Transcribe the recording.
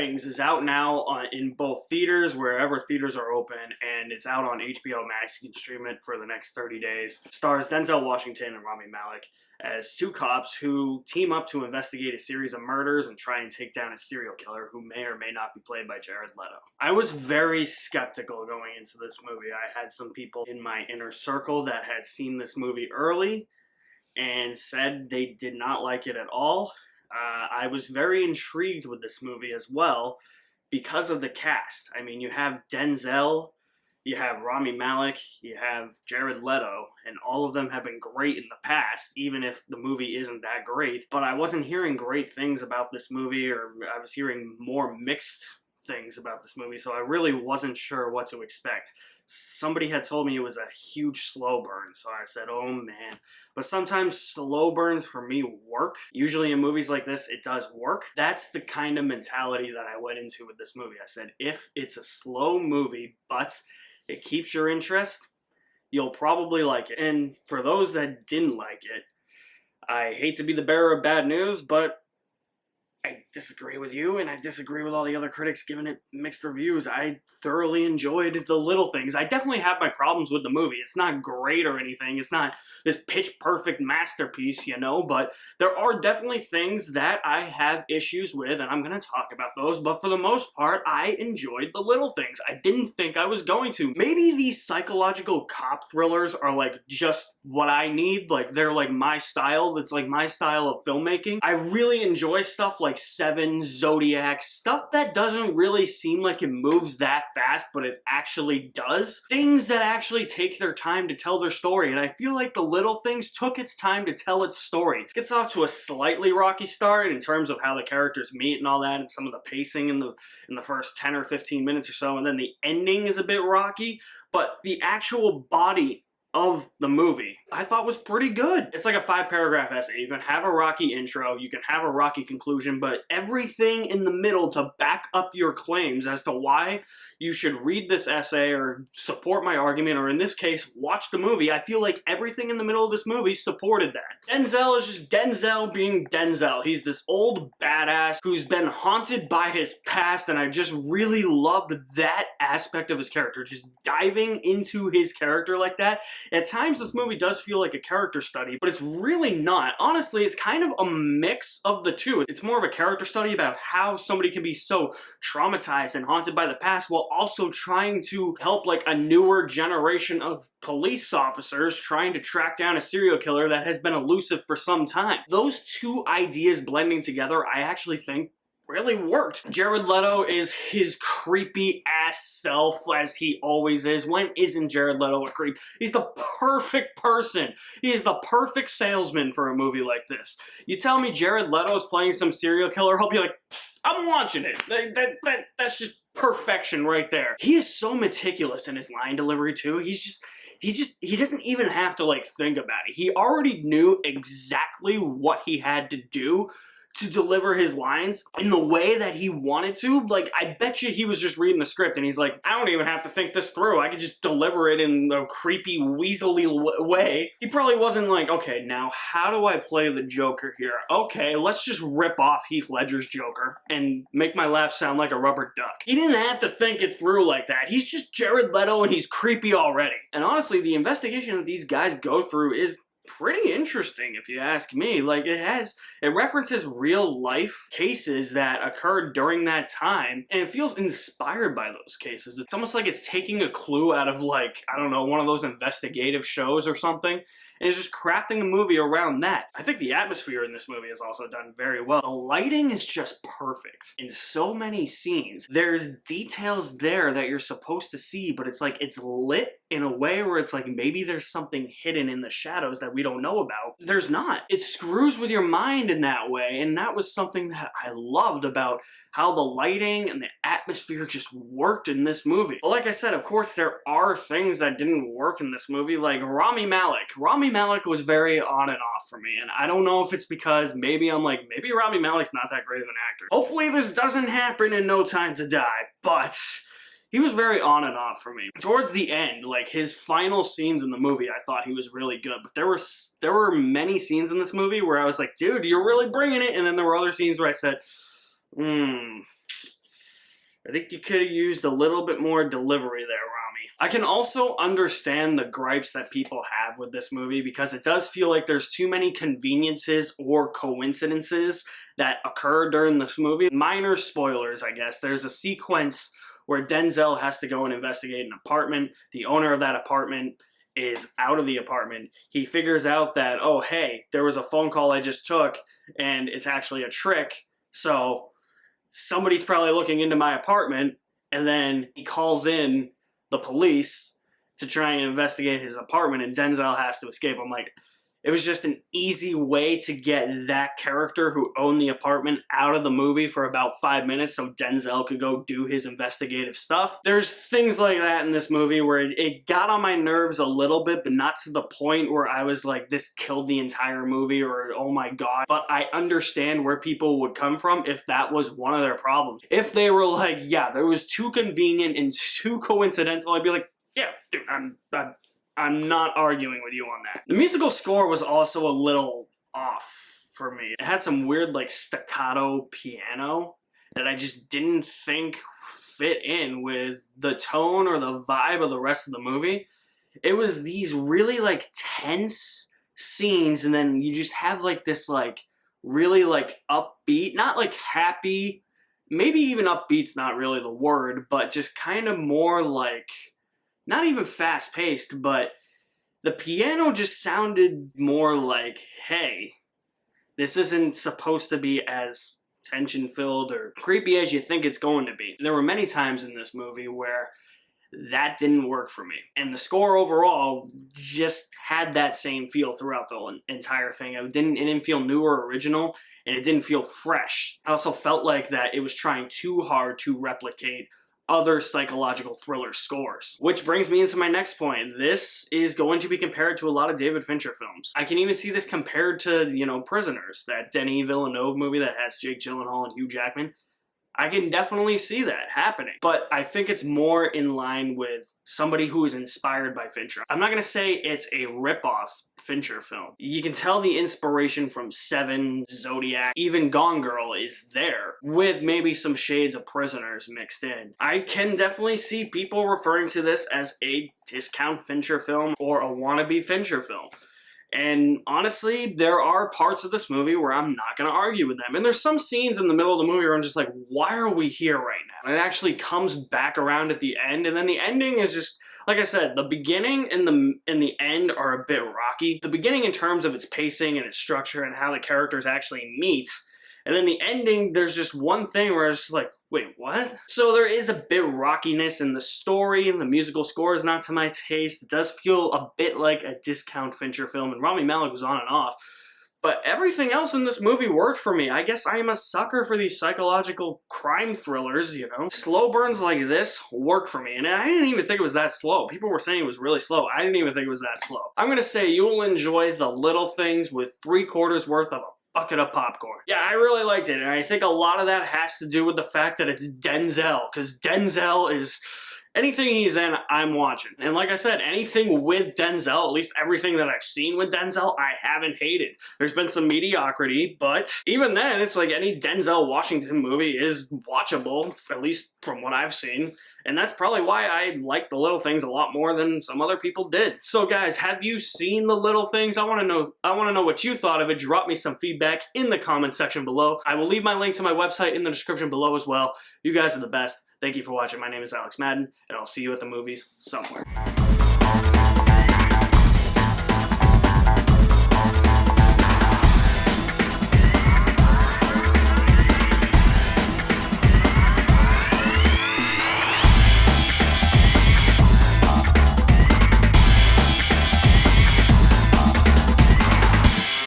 Things is out now in both theaters, wherever theaters are open, and it's out on HBO Max. You can stream it for the next 30 days. Stars Denzel Washington and Rami Malek as two cops who team up to investigate a series of murders and try and take down a serial killer who may or may not be played by Jared Leto. I was very skeptical going into this movie. I had some people in my inner circle that had seen this movie early and said they did not like it at all. I was very intrigued with this movie as well because of the cast. I mean, you have Denzel, you have Rami Malek, you have Jared Leto, and all of them have been great in the past, even if the movie isn't that great. But I wasn't hearing great things about this movie, or I was hearing more mixed things about this movie, so I really wasn't sure what to expect. Somebody had told me it was a huge slow burn, so I said, oh man. But sometimes slow burns for me work. Usually in movies like this, it does work. That's the kind of mentality that I went into with this movie. I said, if it's a slow movie, but it keeps your interest, you'll probably like it. And for those that didn't like it, I hate to be the bearer of bad news, but I disagree with you, and I disagree with all the other critics giving it mixed reviews. I thoroughly enjoyed The Little Things. I definitely have my problems with the movie. It's not great or anything. It's not this pitch-perfect masterpiece, you know, but there are definitely things that I have issues with, and I'm going to talk about those, but for the most part, I enjoyed The Little Things. I didn't think I was going to. Maybe these psychological cop thrillers are, like, just what I need. Like, they're, like, my style. It's, like, my style of filmmaking. I really enjoy stuff like Seven, Zodiac, stuff that doesn't really seem like it moves that fast, but it actually does. Things that actually take their time to tell their story, and I feel like The Little Things took its time to tell its story. It gets off to a slightly rocky start in terms of how the characters meet and all that, and some of the pacing in the first 10 or 15 minutes or so, and then the ending is a bit rocky, but the actual body of the movie I thought was pretty good. It's like a 5-paragraph essay. You can have a rocky intro, you can have a rocky conclusion, but everything in the middle to back up your claims as to why you should read this essay or support my argument, or in this case, watch the movie. I feel like everything in the middle of this movie supported that. Denzel is just Denzel being Denzel. He's this old badass who's been haunted by his past, and I just really loved that aspect of his character, just diving into his character like that. At times, this movie does feel like a character study, but it's really not. Honestly, it's kind of a mix of the two. It's more of a character study about how somebody can be so traumatized and haunted by the past while also trying to help like a newer generation of police officers trying to track down a serial killer that has been elusive for some time. Those two ideas blending together, I actually think really worked. Jared Leto is his creepy ass self as he always is. When isn't Jared Leto a creep? He's the perfect person. He is the perfect salesman for a movie like this. You tell me Jared Leto is playing some serial killer, I'll be like, I'm watching it. That's just perfection right there. He is so meticulous in his line delivery too. He doesn't even have to like think about it. He already knew exactly what he had to do to deliver his lines in the way that he wanted to. Like, I bet you he was just reading the script and he's like, I don't even have to think this through. I could just deliver it in a creepy, weaselly way. He probably wasn't like, okay, now how do I play the Joker here? Okay, let's just rip off Heath Ledger's Joker and make my laugh sound like a rubber duck. He didn't have to think it through like that. He's just Jared Leto and he's creepy already. And honestly, the investigation that these guys go through is pretty interesting if you ask me. Like, it references real life cases that occurred during that time, and it feels inspired by those cases. It's almost like it's taking a clue out of, like, I don't know, one of those investigative shows or something, and it's just crafting a movie around that. I think the atmosphere in this movie is also done very well. The lighting is just perfect in so many scenes. There's details there that you're supposed to see, but it's like it's lit in a way where it's like maybe there's something hidden in the shadows that we don't know about. There's not. It screws with your mind in that way, and that was something that I loved about how the lighting and the atmosphere just worked in this movie. But like I said, of course, there are things that didn't work in this movie, like Rami Malek. Rami Malek was very on and off for me, and I don't know if it's because maybe I'm like, maybe Rami Malek's not that great of an actor. Hopefully this doesn't happen in No Time to Die, but he was very on and off for me. Towards the end, like his final scenes in the movie, I thought he was really good, but there were many scenes in this movie where I was like, dude, you're really bringing it, and then there were other scenes where I said, I think you could have used a little bit more delivery there, Rami. I can also understand the gripes that people have with this movie because it does feel like there's too many conveniences or coincidences that occur during this movie. Minor spoilers, I guess. There's a sequence where Denzel has to go and investigate an apartment. The owner of that apartment is out of the apartment. He figures out that, oh, hey, there was a phone call I just took, and it's actually a trick, so somebody's probably looking into my apartment, and then he calls in the police to try and investigate his apartment, and Denzel has to escape. I'm like, it was just an easy way to get that character who owned the apartment out of the movie for about 5 minutes so Denzel could go do his investigative stuff. There's things like that in this movie where it got on my nerves a little bit, but not to the point where I was like, this killed the entire movie or oh my god. But I understand where people would come from if that was one of their problems. If they were like, yeah, there was too convenient and too coincidental, I'd be like, yeah, dude, I'm not arguing with you on that. The musical score was also a little off for me. It had some weird like staccato piano that I just didn't think fit in with the tone or the vibe of the rest of the movie. It was these really like tense scenes, and then you just have like this like really like upbeat, not like happy, maybe even upbeat's not really the word, but just kind of more like not even fast-paced, but the piano just sounded more like, hey, this isn't supposed to be as tension-filled or creepy as you think it's going to be. There were many times in this movie where that didn't work for me. And the score overall just had that same feel throughout the entire thing. It didn't feel new or original, and it didn't feel fresh. I also felt like that it was trying too hard to replicate other psychological thriller scores. Which brings me into my next point. This is going to be compared to a lot of David Fincher films. I can even see this compared to, you know, Prisoners, that Denis Villeneuve movie that has Jake Gyllenhaal and Hugh Jackman. I can definitely see that happening. But I think it's more in line with somebody who is inspired by Fincher. I'm not going to say it's a rip-off Fincher film. You can tell the inspiration from Seven, Zodiac, even Gone Girl is there, with maybe some shades of Prisoners mixed in. I can definitely see people referring to this as a discount Fincher film or a wannabe Fincher film. And honestly, there are parts of this movie where I'm not going to argue with them. And there's some scenes in the middle of the movie where I'm just like, why are we here right now? And it actually comes back around at the end. And then the ending is just, like I said, the beginning and the end are a bit rocky. The beginning in terms of its pacing and its structure and how the characters actually meet. And then the ending, there's just one thing where it's just like, wait, what? So there is a bit rockiness in the story, and the musical score is not to my taste. It does feel a bit like a discount Fincher film, and Rami Malek was on and off. But everything else in this movie worked for me. I guess I am a sucker for these psychological crime thrillers, you know? Slow burns like this work for me, and I didn't even think it was that slow. People were saying it was really slow. I didn't even think it was that slow. I'm gonna say you will enjoy The Little Things with 3/4 worth of a bucket of popcorn. Yeah, I really liked it, and I think a lot of that has to do with the fact that it's Denzel, because Denzel is... anything he's in, I'm watching. And like I said, anything with Denzel, at least everything that I've seen with Denzel, I haven't hated. There's been some mediocrity, but even then, it's like any Denzel Washington movie is watchable, at least from what I've seen. And that's probably why I like The Little Things a lot more than some other people did. So guys, have you seen The Little Things? I want to know what you thought of it. Drop me some feedback in the comments section below. I will leave my link to my website in the description below as well. You guys are the best. Thank you for watching. My name is Alex Madden, and I'll see you at the movies somewhere.